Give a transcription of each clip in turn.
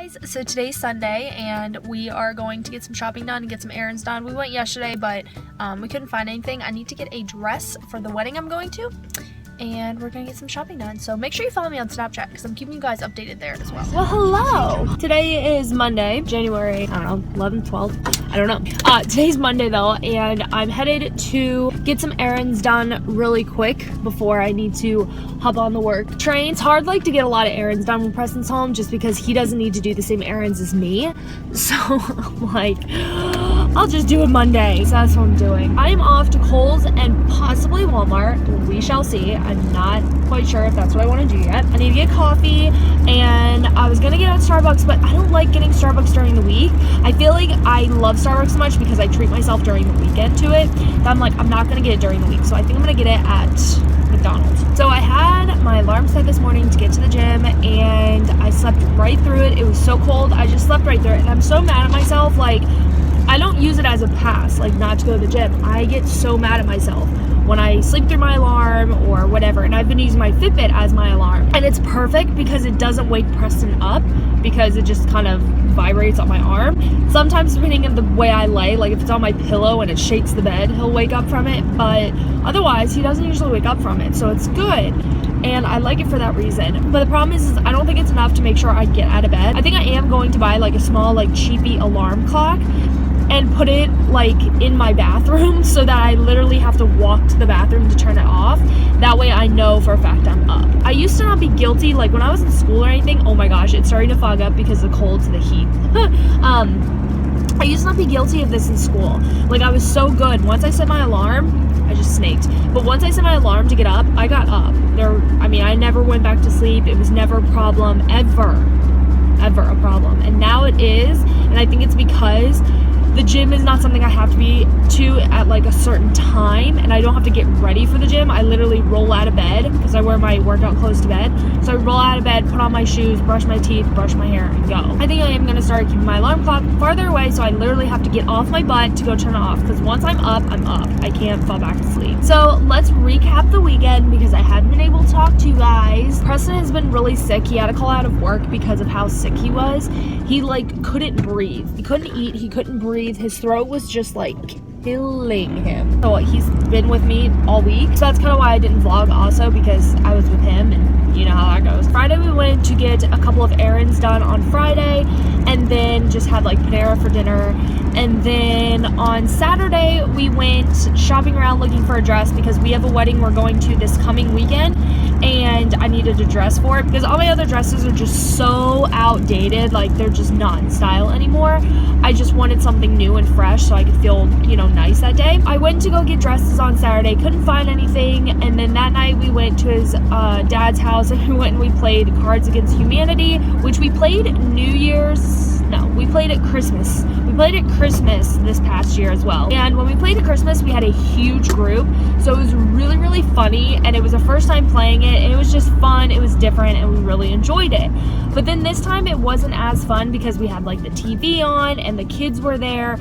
guys, so today's Sunday and we are going to get some shopping done and get some errands done. We went yesterday but we couldn't find anything. I need to get a dress for the wedding I'm going to, and we're gonna get some shopping done. So make sure you follow me on Snapchat because I'm keeping you guys updated there as well. Well, hello! Today is Monday, January, I don't know, 11th, 12th? I don't know. Today's Monday though, and I'm headed to get some errands done really quick before I need to hop on the work train. It's hard to get a lot of errands done when Preston's home just because he doesn't need to do the same errands as me. So I'll just do it Monday. So that's what I'm doing. I am off to Kohl's and possibly Walmart. We shall see. I'm not quite sure if that's what I want to do yet. I need to get coffee, and I was gonna get at Starbucks, but I don't like getting Starbucks during the week. I feel like I love Starbucks so much because I treat myself during the weekend to it, that I'm not gonna get it during the week. So I think I'm gonna get it at McDonald's. So I had my alarm set this morning to get to the gym, and I slept right through it. It was so cold, I just slept right through it, and I'm so mad at myself. I don't use it as a pass, not to go to the gym. I get so mad at myself when I sleep through my alarm or whatever, and I've been using my Fitbit as my alarm, and it's perfect because it doesn't wake Preston up because it just kind of vibrates on my arm. Sometimes depending on the way I lay, if it's on my pillow and it shakes the bed, he'll wake up from it, but otherwise he doesn't usually wake up from it, so it's good. And I like it for that reason. But the problem is I don't think it's enough to make sure I get out of bed. I think I am going to buy a small cheapy alarm clock and put it in my bathroom so that I literally have to walk to the bathroom to turn it off. That way I know for a fact I'm up. I used to not be guilty, when I was in school or anything. Oh my gosh, it's starting to fog up because of the cold to the heat. I used to not be guilty of this in school. I was so good. Once I set my alarm, I just snaked. But once I set my alarm to get up, I got up. I never went back to sleep. It was never a problem, ever a problem. And now it is, and I think it's because the gym is not something I have to be to at a certain time, and I don't have to get ready for the gym. I literally roll out of bed because I wear my workout clothes to bed. So I roll out of bed, put on my shoes, brush my teeth, brush my hair, and go. I think I am going to start keeping my alarm clock farther away so I literally have to get off my butt to go turn it off, because once I'm up, I'm up. I can't fall back to sleep. So let's recap the weekend because I haven't been able to talk to you guys. Preston has been really sick. He had to call out of work because of how sick he was. He couldn't breathe. He couldn't eat. He couldn't breathe. His throat was just killing him. So he's been with me all week. So that's kind of why I didn't vlog also, because I was with him, and you know how that goes. Friday we went to get a couple of errands done on Friday, and then just had Panera for dinner. And then on Saturday we went shopping around looking for a dress because we have a wedding we're going to this coming weekend, and I needed a dress for it because all my other dresses are just so outdated. They're just not in style anymore. I just wanted something new and fresh so I could feel, nice that day. I went to go get dresses on Saturday, couldn't find anything, and then that night we went to his dad's house, and we went and we played Cards Against Humanity, which we played we played at Christmas. We played at Christmas this past year as well. And when we played at Christmas, we had a huge group. So it was really, really funny. And it was our first time playing it. And it was just fun. It was different. And we really enjoyed it. But then this time it wasn't as fun because we had the TV on and the kids were there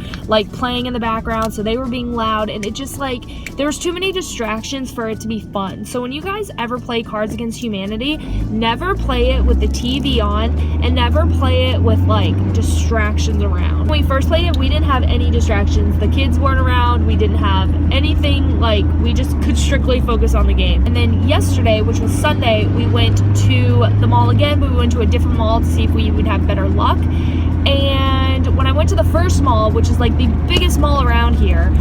playing in the background. So they were being loud. And it just there was too many distractions for it to be fun. So when you guys ever play Cards Against Humanity, never play it with the TV on and never play it with distractions around. When we first played it, we didn't have any distractions. The kids weren't around. We didn't have anything. We just could strictly focus on the game. And then yesterday, which was Sunday, we went to the mall again, but we went to a different mall to see if we would have better luck. And when I went to the first mall, which is the biggest mall around here,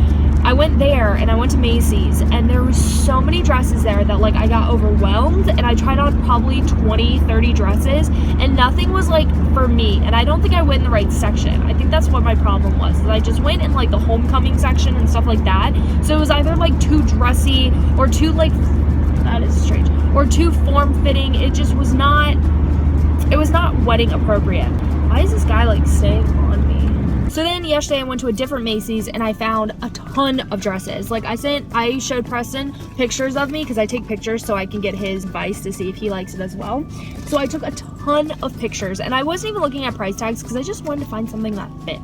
I went there and I went to Macy's, and there was so many dresses there that I got overwhelmed, and I tried on probably 20-30 dresses, and nothing was for me, and I don't think I went in the right section. I think that's what my problem was, is I just went in the homecoming section and stuff like that. So it was either too dressy or too that is strange, or too form-fitting. It just was not, it was not wedding appropriate. Why is this guy staying on me? So then yesterday I went to a different Macy's and I found a ton of dresses. I showed Preston pictures of me because I take pictures so I can get his advice to see if he likes it as well. So I took a ton ton of pictures, and I wasn't even looking at price tags because I just wanted to find something that fit.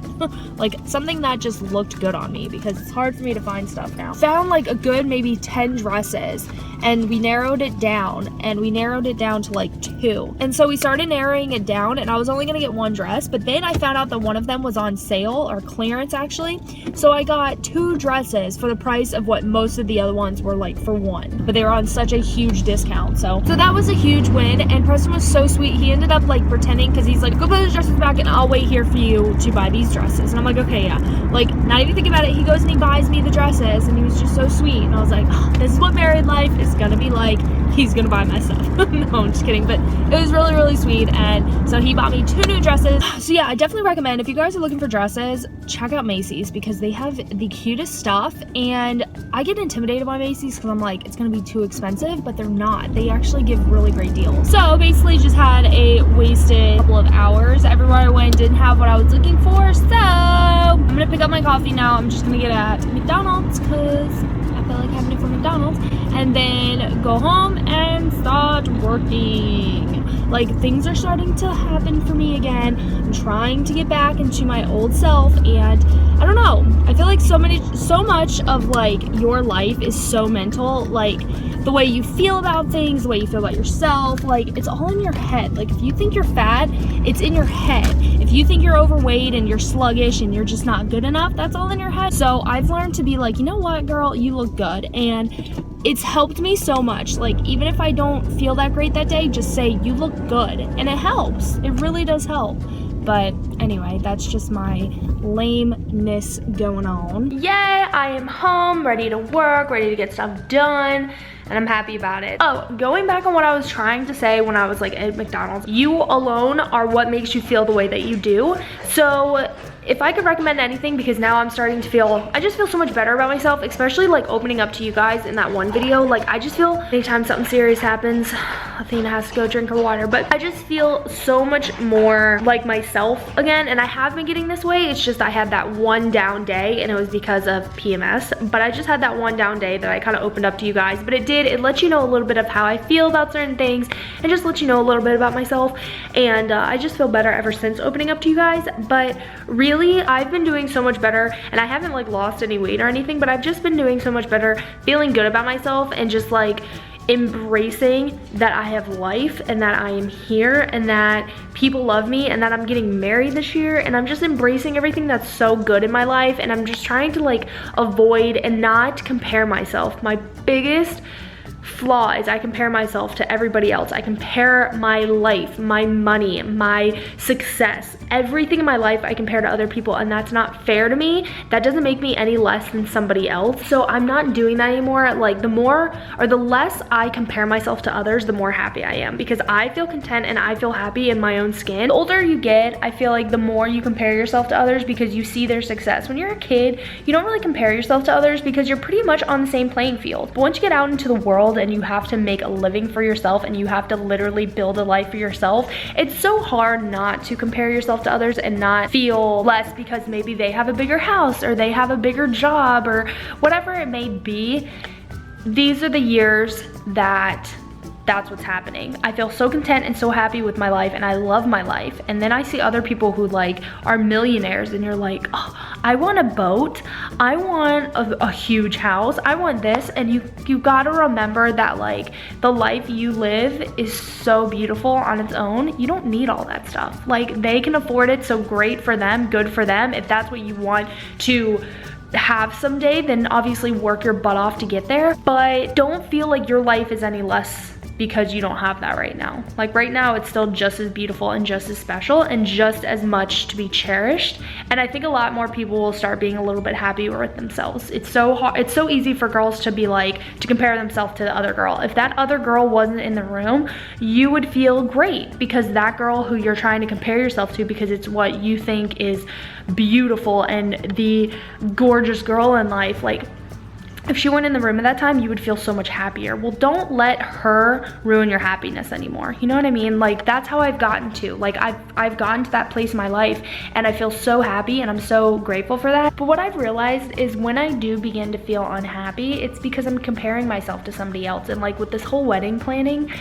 Like something that just looked good on me, because it's hard for me to find stuff now. Found like a good maybe 10 dresses, and we narrowed it down to like 2. And so we started narrowing it down, and I was only gonna get 1 dress, but then I found out that one of them was on sale, or clearance actually. So I got 2 dresses for the price of what most of the other ones were like for 1, but they were on such a huge discount. So that was a huge win, and Preston was so sweet. He ended up like pretending, because he's like, go put those dresses back and I'll wait here for you to buy these dresses. And I'm like, okay, yeah. Like, not even thinking about it, he goes and he buys me the dresses, and he was just so sweet. And I was like, oh, this is what married life is gonna be like. He's gonna buy my stuff. No, I'm just kidding, but it was really, really sweet. And so he bought me 2 new dresses. So yeah, I definitely recommend, if you guys are looking for dresses, check out Macy's, because they have the cutest stuff. And I get intimidated by Macy's because I'm like, it's gonna be too expensive, but they're not. They actually give really great deals. So basically just had a wasted couple of hours. Everywhere I went didn't have what I was looking for, so I'm gonna pick up my coffee now. I'm just gonna get at McDonald's because I feel like having it from McDonald's, and then go home and start working. Like, things are starting to happen for me again. I'm trying to get back into my old self, and I don't know, I feel like so much of like your life is so mental. Like, the way you feel about things, the way you feel about yourself, like, it's all in your head. Like, if you think you're fat, it's in your head. If you think you're overweight and you're sluggish and you're just not good enough, that's all in your head. So I've learned to be like, you know what, girl, you look good. And it's helped me so much. Like, even if I don't feel that great that day, just say, you look good. And it helps. It really does help. But anyway, that's just my lameness going on. Yay, I am home, ready to work, ready to get stuff done, and I'm happy about it. Oh, going back on what I was trying to say when I was like at McDonald's, you alone are what makes you feel the way that you do. So if I could recommend anything, because now I'm starting to feel, I just feel so much better about myself, especially like opening up to you guys in that one video. Like, I just feel anytime something serious happens, Athena has to go drink her water, but I just feel so much more like myself again. And I have been getting this way. It's just I had that one down day, and it was because of PMS, but I just had that one down day that I kind of opened up to you guys. But it lets you know a little bit of how I feel about certain things, and just let you know a little bit about myself. And I just feel better ever since opening up to you guys. But really, I've been doing so much better, and I haven't like lost any weight or anything, but I've just been doing so much better, feeling good about myself, and just like embracing that I have life, and that I am here, and that people love me, and that I'm getting married this year. And I'm just embracing everything that's so good in my life, and I'm just trying to like avoid and not compare myself. My biggest flaw is I compare myself to everybody else. I compare my life, my money, my success, everything in my life I compare to other people, and that's not fair to me. That doesn't make me any less than somebody else. So I'm not doing that anymore. Like, the more or the less I compare myself to others, the more happy I am, because I feel content and I feel happy in my own skin. The older you get, I feel like the more you compare yourself to others, because you see their success. When you're a kid, you don't really compare yourself to others because you're pretty much on the same playing field. But once you get out into the world and you have to make a living for yourself, and you have to literally build a life for yourself, it's so hard not to compare yourself to others and not feel less because maybe they have a bigger house, or they have a bigger job, or whatever it may be. These are the years that's what's happening. I feel so content and so happy with my life, and I love my life. And then I see other people who like are millionaires, and you're like, oh, I want a boat, I want a huge house, I want this. And you gotta remember that like the life you live is so beautiful on its own. You don't need all that stuff. Like, they can afford it, so great for them, good for them. If that's what you want to have someday, then obviously work your butt off to get there. But don't feel like your life is any less because you don't have that right now. Like, right now, it's still just as beautiful and just as special and just as much to be cherished. And I think a lot more people will start being a little bit happier with themselves. It's so hard, it's so easy for girls to be like, to compare themselves to the other girl. If that other girl wasn't in the room, you would feel great, because that girl who you're trying to compare yourself to, because it's what you think is beautiful and the gorgeous girl in life, like, if she went in the room at that time, you would feel so much happier. Well, don't let her ruin your happiness anymore. You know what I mean? Like, that's how I've gotten to. Like, I've gotten to that place in my life, and I feel so happy, and I'm so grateful for that. But what I've realized is when I do begin to feel unhappy, it's because I'm comparing myself to somebody else. And like with this whole wedding planning,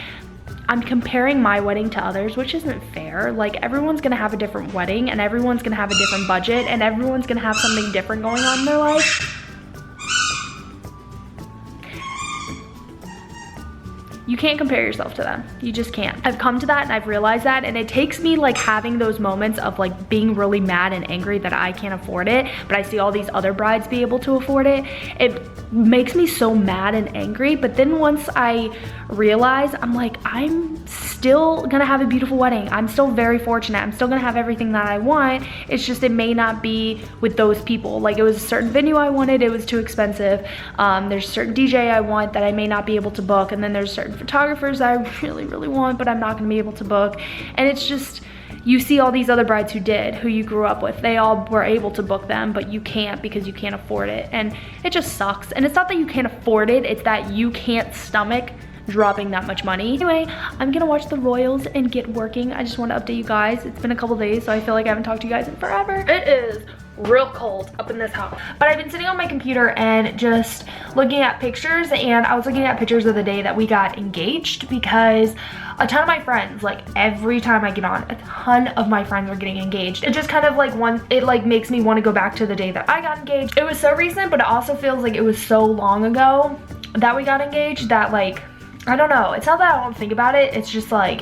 I'm comparing my wedding to others, which isn't fair. Like, everyone's gonna have a different wedding, and everyone's gonna have a different budget, and everyone's gonna have something different going on in their life. You can't compare yourself to them. You just can't. I've come to that and I've realized that, and it takes me like having those moments of like being really mad and angry that I can't afford it, but I see all these other brides be able to afford it. It makes me so mad and angry, but then once I realize, I'm like, I'm still gonna have a beautiful wedding. I'm still very fortunate. I'm still gonna have everything that I want. It's just, it may not be with those people. Like, it was a certain venue I wanted, it was too expensive. There's a certain DJ I want that I may not be able to book, and then there's certain photographers that I really, really want, but I'm not gonna be able to book. And it's just, you see all these other brides who did, who you grew up with, they all were able to book them, but you can't because you can't afford it. And it just sucks. And it's not that you can't afford it, it's that you can't stomach dropping that much money. Anyway, I'm gonna watch the royals and get working. I just want to update you guys. It's been a couple days, so I feel like I haven't talked to you guys in forever. It is real cold up in this house, but I've been sitting on my computer and just looking at pictures, and I was looking at pictures of the day that we got engaged, because a ton of my friends, like every time I get on, a ton of my friends are getting engaged. It just kind of like it like makes me want to go back to the day that I got engaged. It was so recent, but it also feels like it was so long ago that we got engaged that, like, I don't know, it's not that I don't think about it, it's just like,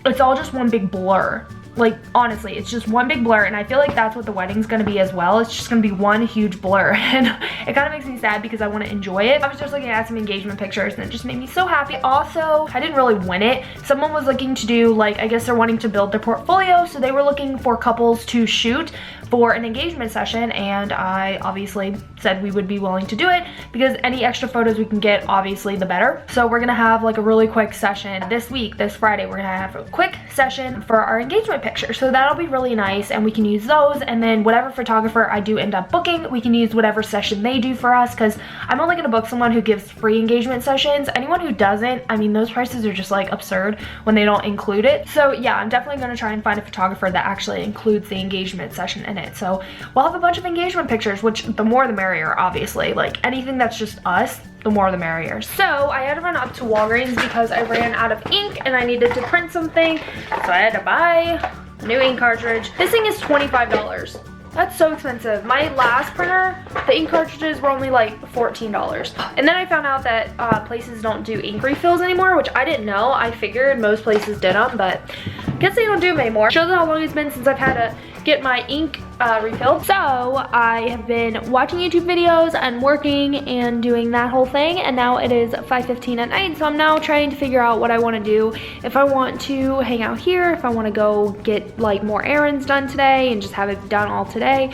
it's all just one big blur. Like, honestly, it's just one big blur, and I feel like that's what the wedding's gonna be as well. It's just gonna be one huge blur, and it kind of makes me sad because I want to enjoy it. I was just looking at some engagement pictures, and it just made me so happy. Also, I didn't really win it. Someone was looking to do, like, I guess they're wanting to build their portfolio, so they were looking for couples to shoot for an engagement session, and I obviously said we would be willing to do it because any extra photos we can get, obviously the better. So we're gonna have like a really quick session this week, this Friday. We're gonna have a quick session for our engagement picture, so that'll be really nice, and we can use those, and then whatever photographer I do end up booking, we can use whatever session they do for us, because I'm only gonna book someone who gives free engagement sessions. Anyone who doesn't, I mean, those prices are just like absurd when they don't include it. So yeah, I'm definitely gonna try and find a photographer that actually includes the engagement session in it. So we'll have a bunch of engagement pictures, which the more the merrier, obviously. Like, anything that's just us, the more the merrier. So I had to run up to Walgreens because I ran out of ink and I needed to print something, so I had to buy a new ink cartridge. This thing is $25. That's so expensive. My last printer, the ink cartridges were only like $14. And then I found out that places don't do ink refills anymore, which I didn't know. I figured most places did them, but I guess they don't do them anymore. Shows how long it's been since I've had to get my ink refilled. So I have been watching YouTube videos and working and doing that whole thing, and now it is 5:15 at night, so I'm now trying to figure out what I want to do. If I want to hang out here, if I want to go get like more errands done today and just have it done all today.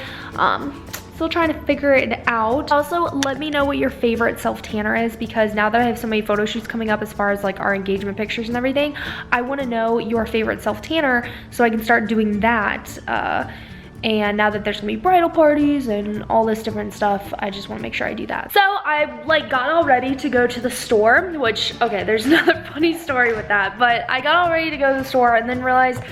Still trying to figure it out. Also, let me know what your favorite self-tanner is, because now that I have so many photo shoots coming up as far as like our engagement pictures and everything, I want to know your favorite self-tanner so I can start doing that. And now that there's gonna be bridal parties and all this different stuff, I just wanna make sure I do that. So I like got all ready to go to the store, which, okay, there's another funny story with that, but I got all ready to go to the store and then realized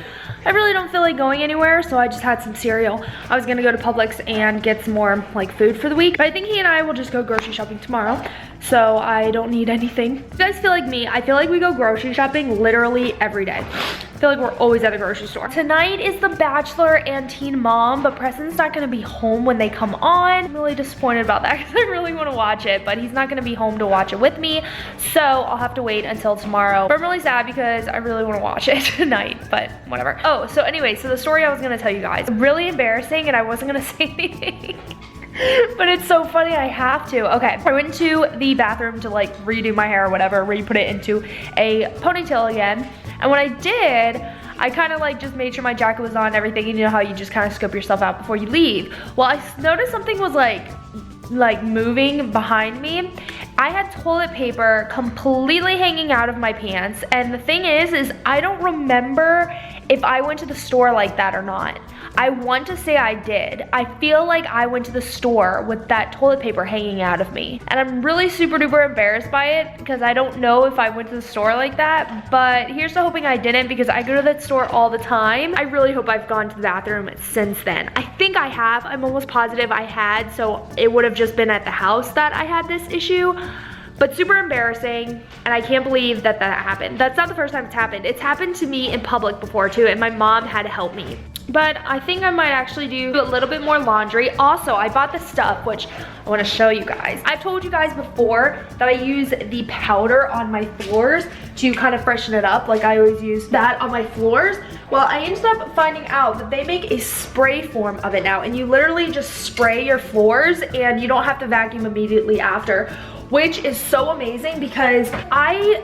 I really don't feel like going anywhere, so I just had some cereal. I was gonna go to Publix and get some more like food for the week, but I think he and I will just go grocery shopping tomorrow, so I don't need anything. You guys feel like me, I feel like we go grocery shopping literally every day. I feel like we're always at a grocery store. Tonight is The Bachelor and Teen Mom, but Preston's not gonna be home when they come on. I'm really disappointed about that because I really wanna watch it, but he's not gonna be home to watch it with me, so I'll have to wait until tomorrow. But I'm really sad because I really wanna watch it tonight, but whatever. Oh, so anyway, so the story I was gonna tell you guys, really embarrassing and I wasn't gonna say anything. But it's so funny, I have to. Okay, I went to the bathroom to like redo my hair or whatever, re-put it into a ponytail again. And when I did, I kind of like just made sure my jacket was on and everything, and you know how you just kind of scope yourself out before you leave. Well, I noticed something was like moving behind me. I had toilet paper completely hanging out of my pants, and the thing is I don't remember if I went to the store like that or not. I want to say I did. I feel like I went to the store with that toilet paper hanging out of me, and I'm really super duper embarrassed by it because I don't know if I went to the store like that, but here's to hoping I didn't, because I go to that store all the time. I really hope I've gone to the bathroom since then. I think I have. I'm almost positive I had, so it would have just been at the house that I had this issue. but super embarrassing, and I can't believe that that happened. That's not the first time it's happened. It's happened to me in public before too, and my mom had to help me. But I think I might actually do a little bit more laundry. Also, I bought this stuff, which I wanna show you guys. I've told you guys before that I use the powder on my floors to kind of freshen it up. Like I always use that on my floors. Well, I ended up finding out that they make a spray form of it now, and you literally just spray your floors and you don't have to vacuum immediately after, which is so amazing because I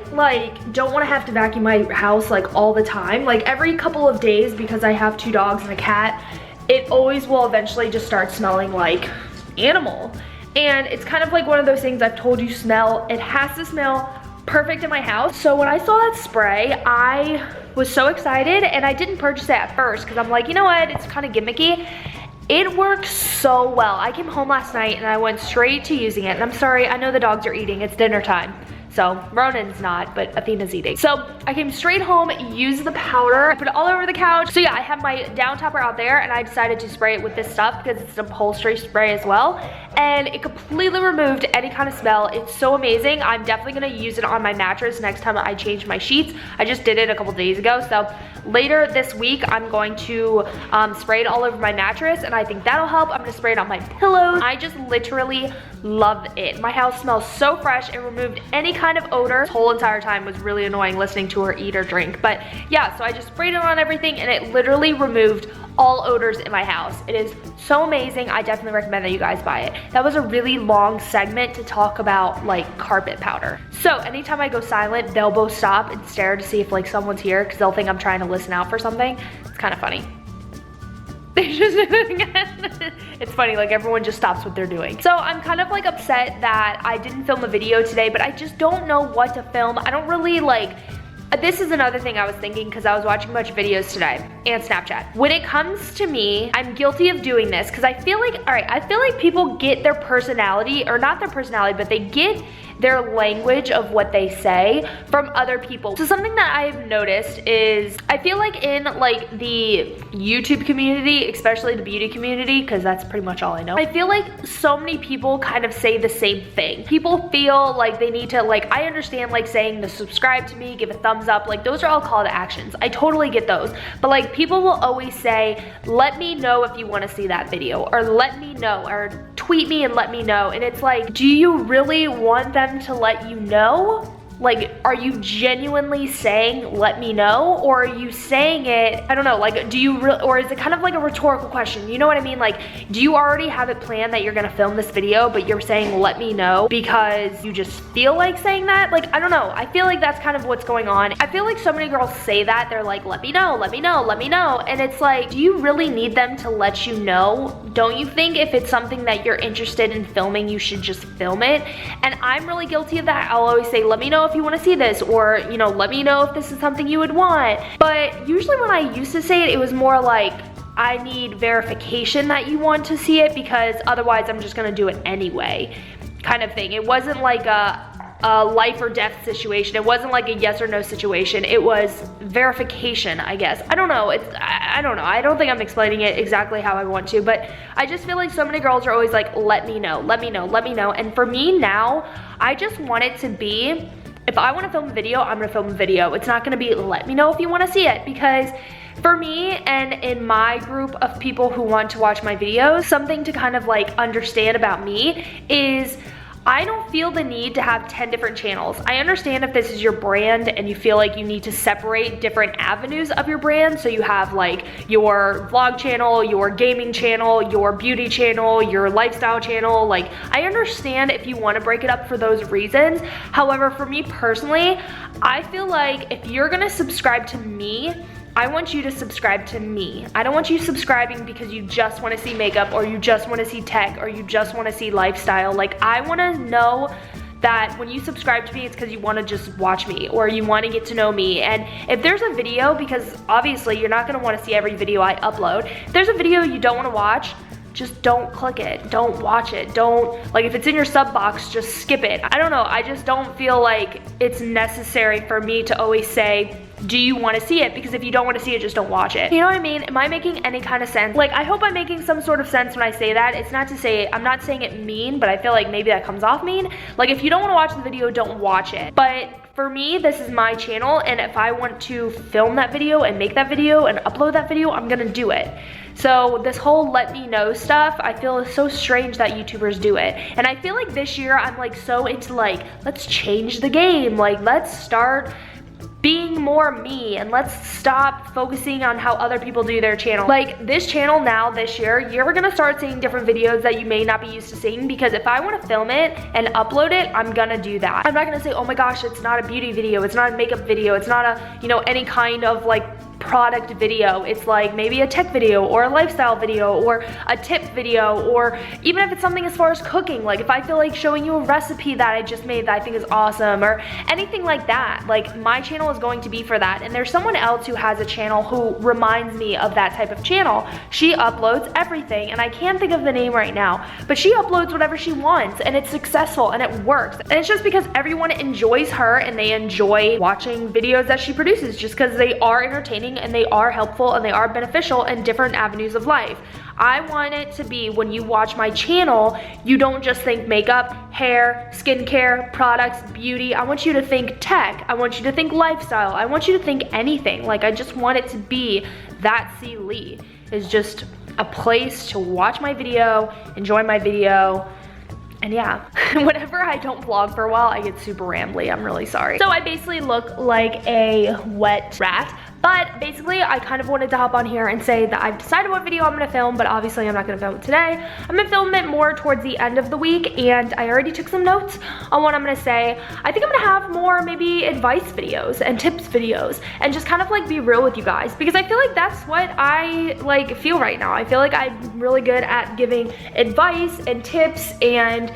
don't want to have to vacuum my house like all the time. Like every couple of days, because I have 2 dogs and a cat, it always will eventually just start smelling like animal. And it's kind of like one of those things I've told you smell. It has to smell perfect in my house. So when I saw that spray, I was so excited, and I didn't purchase it at first because I'm like, you know what, it's kind of gimmicky. It works so well. I came home last night and I went straight to using it. And I'm sorry, I know the dogs are eating, it's dinner time. So Ronan's not, but Athena's eating. So I came straight home, used the powder, I put it all over the couch. So yeah, I have my down topper out there, and I decided to spray it with this stuff because it's an upholstery spray as well. And it completely removed any kind of smell. It's so amazing. I'm definitely gonna use it on my mattress next time I change my sheets. I just did it a couple days ago. So later this week, I'm going to spray it all over my mattress, and I think that'll help. I'm gonna spray it on my pillows. I just literally love it. My house smells so fresh. It removed any kind of odor. This whole entire time was really annoying listening to her eat or drink. But yeah, so I just sprayed it on everything, and it literally removed all odors in my house. It is so amazing. I definitely recommend that you guys buy it. That was a really long segment to talk about like carpet powder. So anytime I go silent, they'll both stop and stare to see if like someone's here, because they'll think I'm trying to listen out for something. It's kind of funny. It's funny, like everyone just stops what they're doing. So I'm kind of like upset that I didn't film a video today, but I just don't know what to film. I don't really this is another thing I was thinking, because I was watching a bunch of videos today and Snapchat. When it comes to me, I'm guilty of doing this because I feel like, all right, I feel like people get their personality, or not their personality, but they get their language of what they say from other people. So something that I've noticed is I feel like in like the YouTube community, especially the beauty community, because that's pretty much all I know, I feel like so many people kind of say the same thing. People feel like they need to, like, I understand like saying to subscribe to me, give a thumbs up, like those are all call to actions. I totally get those. But like people will always say, let me know if you want to see that video, or let me know, or tweet me and let me know. And it's like, do you really want them to let you know? Like, are you genuinely saying, let me know? Or are you saying it, I don't know, like, do you really, or is it kind of like a rhetorical question? You know what I mean? Like, do you already have it planned that you're gonna film this video, but you're saying, let me know, because you just feel like saying that? Like, I don't know. I feel like that's kind of what's going on. I feel like so many girls say that. They're like, let me know, let me know, let me know. And it's like, do you really need them to let you know? Don't you think if it's something that you're interested in filming, you should just film it? And I'm really guilty of that. I'll always say, let me know if you want to see this, or, you know, let me know if this is something you would want. But usually when I used to say it, it was more like, I need verification that you want to see it, because otherwise I'm just gonna do it anyway, kind of thing. It wasn't like a life or death situation. It wasn't like a yes or no situation. It was verification, I guess. I don't know. I don't know. I don't think I'm explaining it exactly how I want to, but I just feel like so many girls are always like, let me know, let me know, let me know. And for me now, I just want it to be, if I want to film a video, I'm gonna film a video. It's not gonna be, let me know if you want to see it, because for me and in my group of people who want to watch my videos, something to kind of like understand about me is I don't feel the need to have 10 different channels. I understand if this is your brand and you feel like you need to separate different avenues of your brand. So you have like your vlog channel, your gaming channel, your beauty channel, your lifestyle channel. Like, I understand if you want to break it up for those reasons. However, for me personally, I feel like if you're gonna subscribe to me, I want you to subscribe to me. I don't want you subscribing because you just wanna see makeup, or you just wanna see tech, or you just wanna see lifestyle. Like, I wanna know that when you subscribe to me, it's because you wanna just watch me, or you wanna get to know me. And if there's a video, because obviously you're not gonna wanna see every video I upload, if there's a video you don't wanna watch, just don't click it, don't watch it, don't, like if it's in your sub box, just skip it. I don't know, I just don't feel like it's necessary for me to always say, do you want to see it? Because if you don't want to see it, just don't watch it. You know what I mean? Am I making any kind of sense? Like, I hope I'm making some sort of sense when I say that. It's not to say, I'm not saying it mean, but I feel like maybe that comes off mean. Like, if you don't want to watch the video, don't watch it. But for me, this is my channel, and if I want to film that video and make that video and upload that video, I'm gonna do it. So this whole let me know stuff, I feel is so strange that YouTubers do it. And I feel like this year I'm like so into like, let's change the game. Like, let's start being more me, and let's stop focusing on how other people do their channel. Like, this channel now, this year, you're gonna start seeing different videos that you may not be used to seeing, because if I wanna film it and upload it, I'm gonna do that. I'm not gonna say, oh my gosh, it's not a beauty video, it's not a makeup video, it's not a, you know, any kind of like product video. It's like maybe a tech video or a lifestyle video or a tip video, or even if it's something as far as cooking, like if I feel like showing you a recipe that I just made that I think is awesome, or anything like that. Like, my channel is going to be for that. And there's someone else who has a channel who reminds me of that type of channel. She uploads everything, and I can't think of the name right now, but she uploads whatever she wants, and it's successful and it works. And it's just because everyone enjoys her and they enjoy watching videos that she produces, just because they are entertaining and they are helpful and they are beneficial in different avenues of life. I want it to be, when you watch my channel, you don't just think makeup, hair, skincare, products, beauty. I want you to think tech. I want you to think lifestyle. I want you to think anything. Like, I just want it to be that C. Lee is just a place to watch my video, enjoy my video. And yeah, whenever I don't vlog for a while, I get super rambly. I'm really sorry. So I basically look like a wet rat. But basically, I kind of wanted to hop on here and say that I've decided what video I'm gonna film, but obviously I'm not gonna film it today. I'm gonna film it more towards the end of the week, and I already took some notes on what I'm gonna say. I think I'm gonna have more maybe advice videos and tips videos, and just kind of like be real with you guys, because I feel like that's what I like feel right now. I feel like I'm really good at giving advice and tips and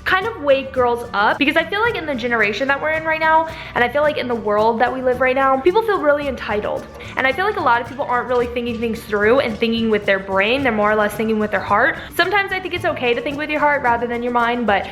kind of wake girls up, because I feel like in the generation that we're in right now, and I feel like in the world that we live right now, people feel really entitled. And I feel like a lot of people aren't really thinking things through and thinking with their brain. They're more or less thinking with their heart. Sometimes I think it's okay to think with your heart rather than your mind, but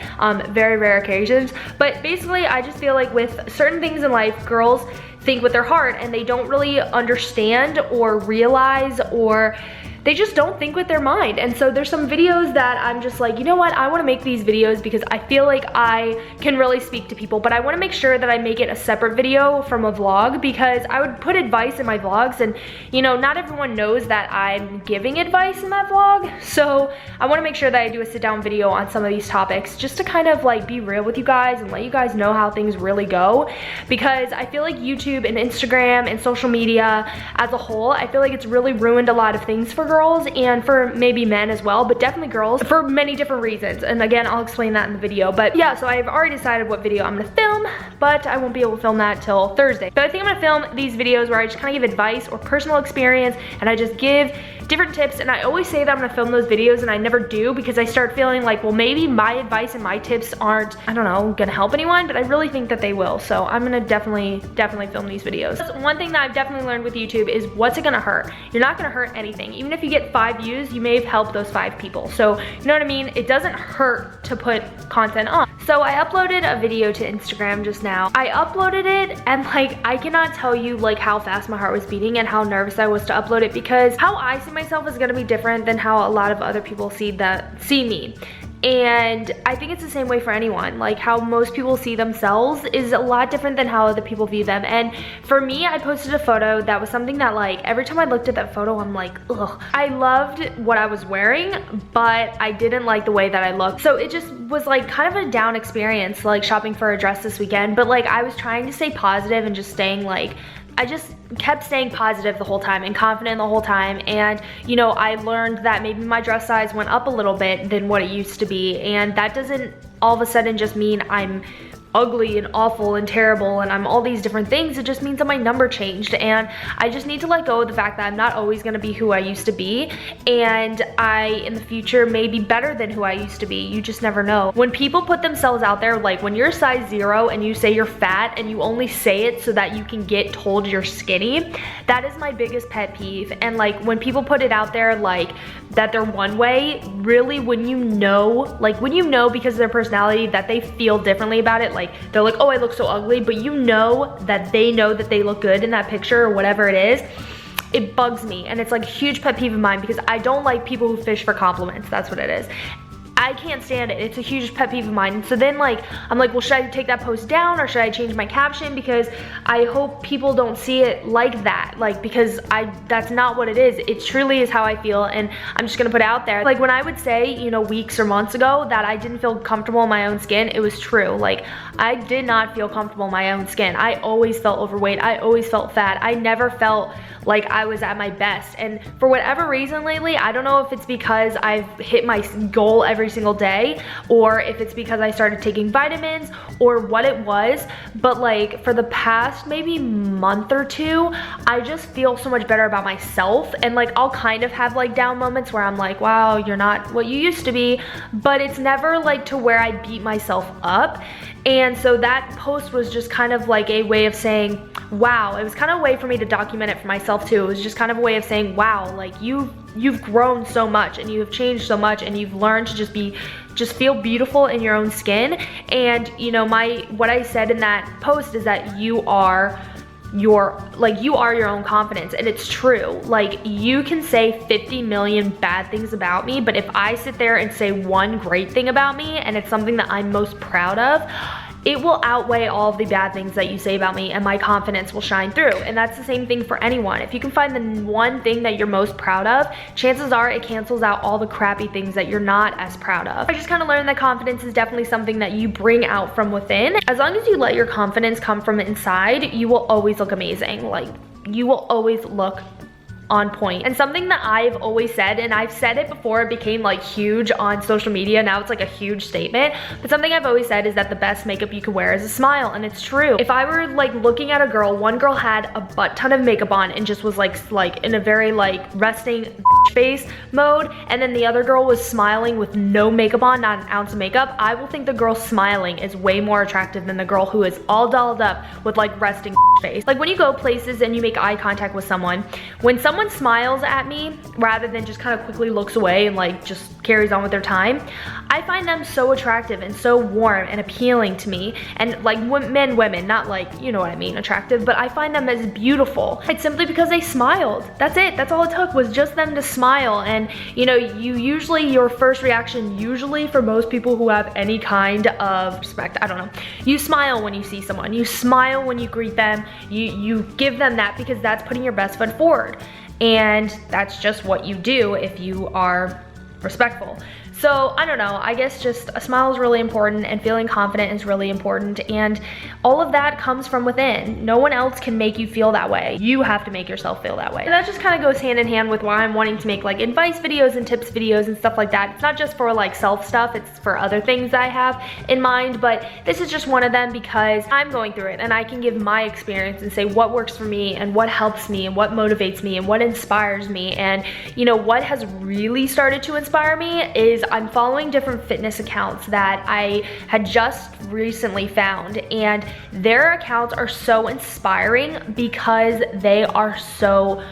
very rare occasions. But basically, I just feel like with certain things in life, girls think with their heart and they don't really understand or realize, or they just don't think with their mind. And so there's some videos that I'm just like, you know what, I want to make these videos because I feel like I can really speak to people, but I want to make sure that I make it a separate video from a vlog, because I would put advice in my vlogs, and you know, not everyone knows that I'm giving advice in that vlog. So I want to make sure that I do a sit down video on some of these topics, just to kind of like be real with you guys and let you guys know how things really go, because I feel like YouTube and Instagram and social media as a whole, I feel like it's really ruined a lot of things for girls, and for maybe men as well, but definitely girls, for many different reasons. And again, I'll explain that in the video. But yeah, so I've already decided what video I'm gonna film, but I won't be able to film that till Thursday. But I think I'm gonna film these videos where I just kind of give advice or personal experience, and I just give different tips. And I always say that I'm gonna film those videos, and I never do, because I start feeling like, well, maybe my advice and my tips aren't, I don't know, gonna help anyone, but I really think that they will. So I'm gonna definitely film these videos. One thing that I've definitely learned with YouTube is, what's it gonna hurt? You're not gonna hurt anything. Even if you get 5 views, you may have helped those 5 people. So you know what I mean? It doesn't hurt to put content on. So I uploaded a video to Instagram just now. I uploaded it, and like, I cannot tell you like how fast my heart was beating and how nervous I was to upload it, because how I see myself is gonna be different than how a lot of other people see me. And I think it's the same way for anyone. Like, how most people see themselves is a lot different than how other people view them. And for me, I posted a photo that was something that, like, every time I looked at that photo, I'm like, ugh. I loved what I was wearing, but I didn't like the way that I looked. So it just was like kind of a down experience, like shopping for a dress this weekend. But like, I was trying to stay positive and just staying like, I just kept staying positive the whole time and confident the whole time. And you know, I learned that maybe my dress size went up a little bit than what it used to be, and that doesn't all of a sudden just mean I'm ugly and awful and terrible and I'm all these different things. It just means that my number changed, and I just need to let go of the fact that I'm not always gonna be who I used to be, and I in the future may be better than who I used to be. You just never know. When people put themselves out there, like when you're size 0 and you say you're fat and you only say it so that you can get told you're skinny, that is my biggest pet peeve. And like, when people put it out there like that they're one way, really, when you know because of their personality that they feel differently about it, like, they're like, oh, I look so ugly, but you know that they look good in that picture or whatever it is. It bugs me, and it's like a huge pet peeve of mine because I don't like people who fish for compliments. That's what it is. I can't stand it. It's a huge pet peeve of mine. And so then like, I'm like, well, should I take that post down or should I change my caption? Because I hope people don't see it like that. Like, because that's not what it is. It truly is how I feel, and I'm just gonna put it out there. Like when I would say, you know, weeks or months ago that I didn't feel comfortable in my own skin, it was true. Like, I did not feel comfortable in my own skin. I always felt overweight. I always felt fat. I never felt like I was at my best. And for whatever reason lately, I don't know if it's because I've hit my goal every single day, or if it's because I started taking vitamins, or what it was, but like for the past maybe month or two, I just feel so much better about myself. And like, I'll kind of have like down moments where I'm like, wow, you're not what you used to be, but it's never like to where I beat myself up. And so that post was just kind of like a way of saying, wow. It was kind of a way for me to document it for myself too. It was just kind of a way of saying, wow, like you've grown so much, and you have changed so much, and you've learned to just feel beautiful in your own skin. And you know, what I said in that post is that you are your own confidence. And it's true. Like, you can say 50 million bad things about me, but if I sit there and say one great thing about me, and it's something that I'm most proud of, it will outweigh all of the bad things that you say about me, and my confidence will shine through. And that's the same thing for anyone. If you can find the one thing that you're most proud of, chances are it cancels out all the crappy things that you're not as proud of. I just kind of learned that confidence is definitely something that you bring out from within. As long as you let your confidence come from inside, you will always look amazing. Like, you will always look on point. And something that I've always said, and I've said it before it became like huge on social media, now it's like a huge statement, but something I've always said is that the best makeup you can wear is a smile. And it's true. If I were like looking at a girl, one girl had a butt ton of makeup on and just was like in a very like resting face mode, and then the other girl was smiling with no makeup on, not an ounce of makeup, I will think the girl smiling is way more attractive than the girl who is all dolled up with like resting face. Like, when you go places and you make eye contact with someone, when someone smiles at me rather than just kind of quickly looks away and like just carries on with their time, I find them so attractive and so warm and appealing to me. And like women, not like, you know what I mean, attractive, but I find them as beautiful. It's simply because they smiled. That's it. That's all it took, was just them to smile. And you know, your first reaction, usually for most people who have any kind of respect, I don't know, you smile when you see someone, you smile when you greet them, you give them that, because that's putting your best foot forward. And that's just what you do if you are respectful. So I don't know, I guess just a smile is really important, and feeling confident is really important, and all of that comes from within. No one else can make you feel that way. You have to make yourself feel that way. And that just kind of goes hand in hand with why I'm wanting to make like advice videos and tips videos and stuff like that. It's not just for like self stuff, it's for other things that I have in mind, but this is just one of them because I'm going through it, and I can give my experience and say what works for me and what helps me and what motivates me and what inspires me. And you know, what has really started to inspire me is I'm following different fitness accounts that I had just recently found, and their accounts are so inspiring because they are so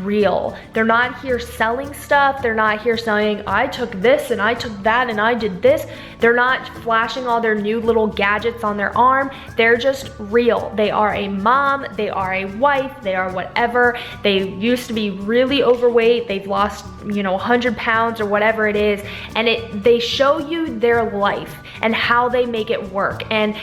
real. They're not here selling stuff. They're not here saying, I took this and I took that and I did this. They're not flashing all their new little gadgets on their arm. They're just real. They are a mom, they are a wife, they are whatever. They used to be really overweight. They've lost, you know, 100 pounds or whatever it is. And they show you their life and how they make it work. And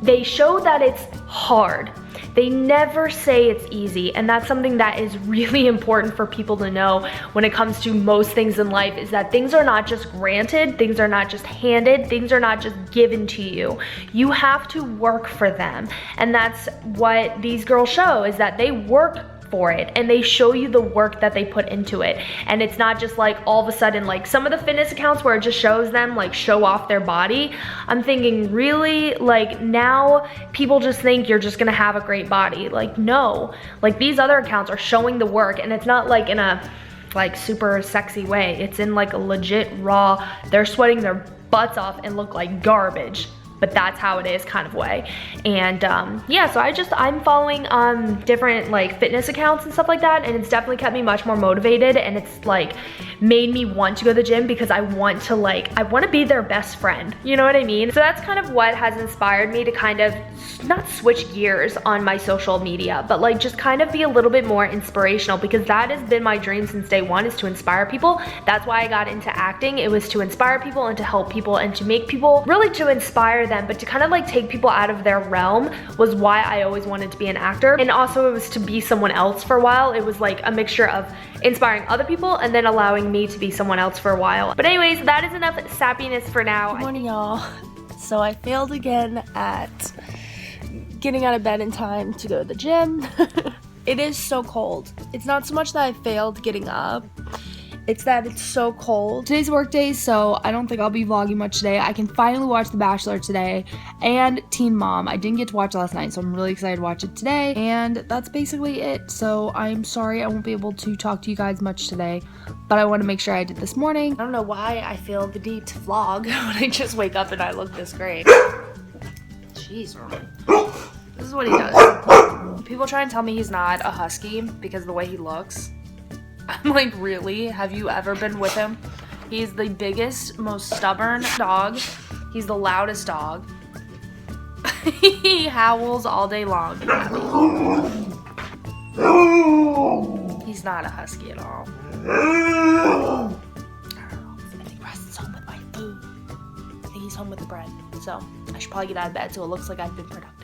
they show that it's hard. They never say it's easy, and that's something that is really important for people to know when it comes to most things in life, is that things are not just granted, things are not just handed, things are not just given to you. You have to work for them, and that's what these girls show, is that they work for it, and they show you the work that they put into it. And it's not just like all of a sudden, like some of the fitness accounts where it just shows them like show off their body. I'm thinking, really? Like, now people just think you're just gonna have a great body. Like, no, like these other accounts are showing the work, and it's not like in a like super sexy way. It's in like a legit raw, they're sweating their butts off and look like garbage, but that's how it is kind of way. And yeah, so I'm following different like fitness accounts and stuff like that, and it's definitely kept me much more motivated, and it's like made me want to go to the gym because I want to be their best friend, you know what I mean? So that's kind of what has inspired me to kind of not switch gears on my social media, but like just kind of be a little bit more inspirational, because that has been my dream since day one, is to inspire people. That's why I got into acting. It was to inspire people and to help people and to make people, really to inspire them, but to kind of like take people out of their realm was why I always wanted to be an actor. And also it was to be someone else for a while. It was like a mixture of inspiring other people and then allowing me to be someone else for a while. But anyways, that is enough sappiness for now. Good morning, y'all. So I failed again at getting out of bed in time to go to the gym. It is so cold. It's not so much that I failed getting up, it's that it's so cold. Today's work day, so I don't think I'll be vlogging much today. I can finally watch The Bachelor today and Teen Mom. I didn't get to watch last night, so I'm really excited to watch it today. And that's basically it. So I'm sorry I won't be able to talk to you guys much today, but I want to make sure I did this morning. I don't know why I feel the need to vlog when I just wake up and I look this great. Jeez, Roman. This is what he does. People try and tell me he's not a husky because of the way he looks. I'm like, really? Have you ever been with him? He's the biggest, most stubborn dog. He's the loudest dog. He howls all day long. He's not a husky at all. I think Preston's home with my food. I think he's home with the bread. So I should probably get out of bed so it looks like I've been productive.